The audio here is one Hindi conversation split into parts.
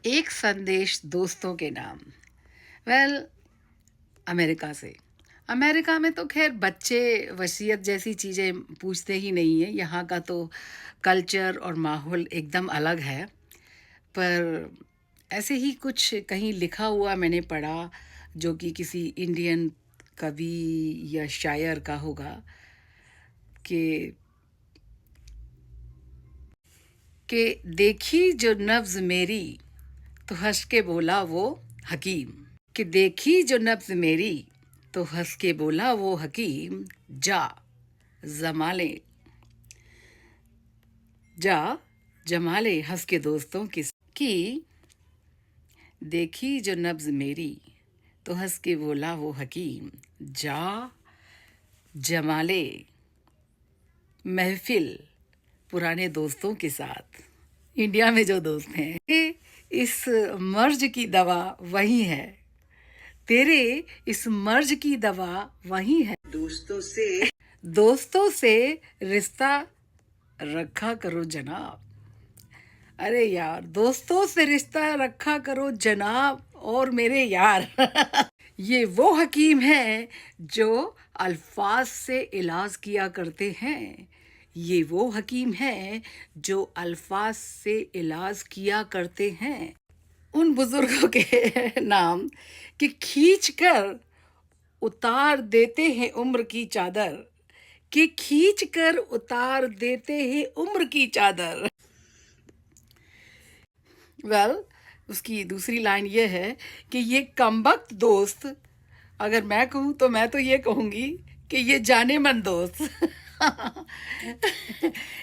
एक संदेश दोस्तों के नाम। वेल, अमेरिका से। अमेरिका में तो खैर बच्चे वसीयत जैसी चीज़ें पूछते ही नहीं हैं। यहाँ का तो कल्चर और माहौल एकदम अलग है। पर ऐसे ही कुछ कहीं लिखा हुआ मैंने पढ़ा, जो कि किसी इंडियन कवि या शायर का होगा, कि देखी जो नब्ज़ मेरी तो हंस के बोला वो हकीम। कि देखी जो नब्ज़ मेरी तो हंस के बोला वो हकीम। जा जमाले जा जमाले हंस के दोस्तों की। कि देखी जो नब्ज़ मेरी तो हंस के बोला वो हकीम। जा जमाले महफिल पुराने दोस्तों के साथ। इंडिया में जो दोस्त हैं, इस मर्ज की दवा वही है। तेरे इस मर्ज की दवा वही है। दोस्तों से रिश्ता रखा करो जनाब। अरे यार, दोस्तों से रिश्ता रखा करो जनाब और मेरे यार। ये वो हकीम हैं जो अल्फाज से इलाज किया करते हैं। ये वो हकीम हैं जो अल्फाज से इलाज किया करते हैं। उन बुजुर्गों के नाम कि खींच कर उतार देते हैं उम्र की चादर। कि खींच कर उतार देते हैं उम्र की चादर। वेल, उसकी दूसरी लाइन ये है कि ये कमबख्त दोस्त, अगर मैं कहूँ तो मैं तो ये कहूँगी कि ये जाने मन दोस्त।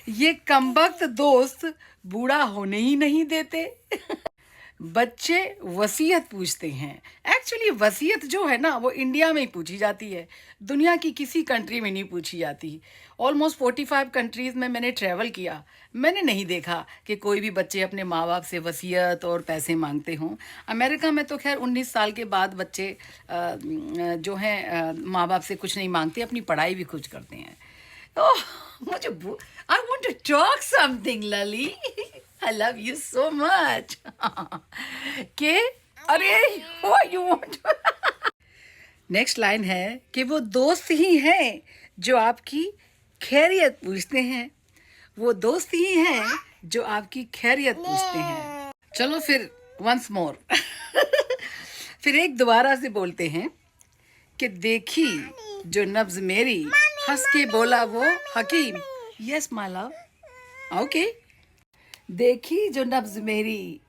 ये कमबख्त दोस्त बूढ़ा होने ही नहीं देते। बच्चे वसीयत पूछते हैं। एक्चुअली वसीयत जो है ना, वो इंडिया में ही पूछी जाती है, दुनिया की किसी कंट्री में नहीं पूछी जाती। ऑलमोस्ट 45 कंट्रीज़ में मैंने ट्रैवल किया, मैंने नहीं देखा कि कोई भी बच्चे अपने माँ बाप से वसीयत और पैसे मांगते हों। अमेरिका में तो खैर 19 साल के बाद बच्चे जो हैं माँ बाप से कुछ नहीं मांगते, अपनी पढ़ाई भी खुद करते हैं। तो मुझे I want to talk something लली। I love you so much. के अरे what you want? Next line है कि वो दोस्त ही हैं जो आपकी खैरियत पूछते हैं। वो दोस्त ही हैं जो आपकी खैरियत पूछते हैं। चलो फिर वंस मोर। फिर एक दोबारा से बोलते हैं कि देखी जो नब्ज मेरी, हंस के बोला वो हकीम। Yes my love, okay. देखी जो नब्ज मेरी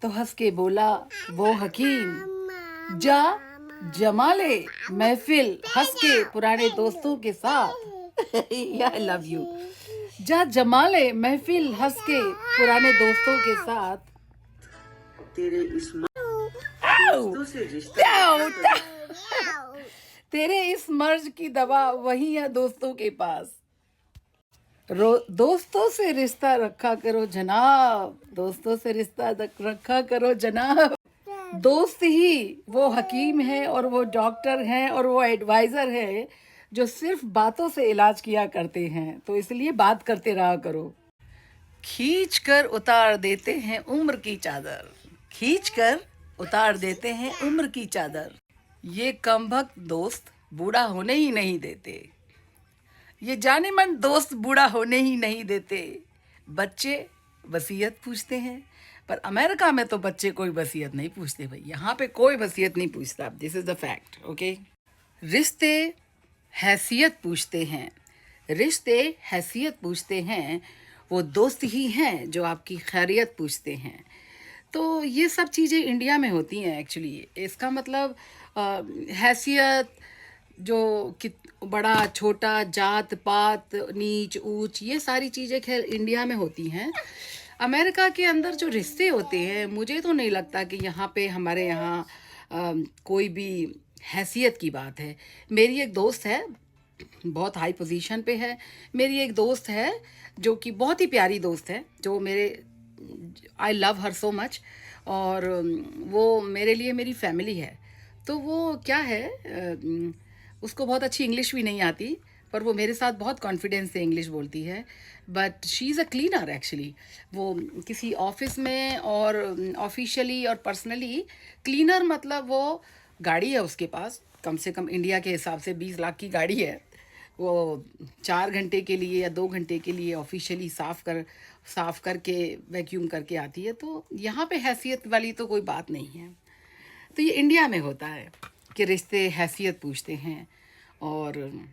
तो हंस के बोला वो हकीम। जा जमाले महफिल हंस के पुराने दोस्तों के साथ। I love you. जा जमाले महफिल हंस के पुराने दोस्तों के साथ। तेरे इस दोस्तों से रिश्ता तेरे इस मर्ज की दवा वही है दोस्तों के पास। दोस्तों से रिश्ता रखा करो जनाब। दोस्तों से रिश्ता रखा करो जनाब। दोस्त ही वो हकीम है और वो डॉक्टर हैं और वो एडवाइज़र है जो सिर्फ बातों से इलाज किया करते हैं। तो इसलिए बात करते रहा करो। खींच कर उतार देते हैं उम्र की चादर। खींच कर उतार देते हैं उम्र की चादर। ये कमबख्त दोस्त बूढ़ा होने ही नहीं देते। ये जाने मन दोस्त बूढ़ा होने ही नहीं देते। बच्चे वसीयत पूछते हैं, पर अमेरिका में तो बच्चे कोई वसीयत नहीं पूछते भाई। यहाँ पे कोई वसीयत नहीं पूछता। This is the fact, okay. रिश्ते हैसियत पूछते हैं। रिश्ते हैसियत पूछते हैं। वो दोस्त ही हैं जो आपकी खैरियत पूछते हैं। तो ये सब चीज़ें इंडिया में होती हैं एक्चुअली। इसका मतलब हैसियत, जो कि बड़ा छोटा, जात पात, नीच ऊंच, ये सारी चीज़ें खैर इंडिया में होती हैं। अमेरिका के अंदर जो रिश्ते होते हैं, मुझे तो नहीं लगता कि यहाँ पे हमारे यहाँ कोई भी हैसियत की बात है। मेरी एक दोस्त है, बहुत हाई पोजीशन पे है। मेरी एक दोस्त है जो कि बहुत ही प्यारी दोस्त है, जो मेरे I love her so much. और वो मेरे लिए मेरी फैमिली है। तो वो क्या है, उसको बहुत अच्छी इंग्लिश भी नहीं आती, पर वो मेरे साथ बहुत कॉन्फिडेंस से इंग्लिश बोलती है। But she is a cleaner actually. वो किसी ऑफिस में और ऑफिशियली और पर्सनली क्लीनर, मतलब वो गाड़ी है उसके पास, कम से कम इंडिया के हिसाब से 20 लाख की गाड़ी है। वो 4 घंटे के लिए या 2 घंटे के लिए ऑफिशियली साफ करके वैक्यूम करके आती है। तो यहाँ पे हैसियत वाली तो कोई बात नहीं है। तो ये इंडिया में होता है कि रिश्ते हैसियत पूछते हैं, और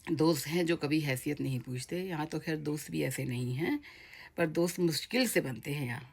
दोस्त हैं जो कभी हैसियत नहीं पूछते। यहाँ तो खैर दोस्त भी ऐसे नहीं हैं, पर दोस्त मुश्किल से बनते हैं यहाँ।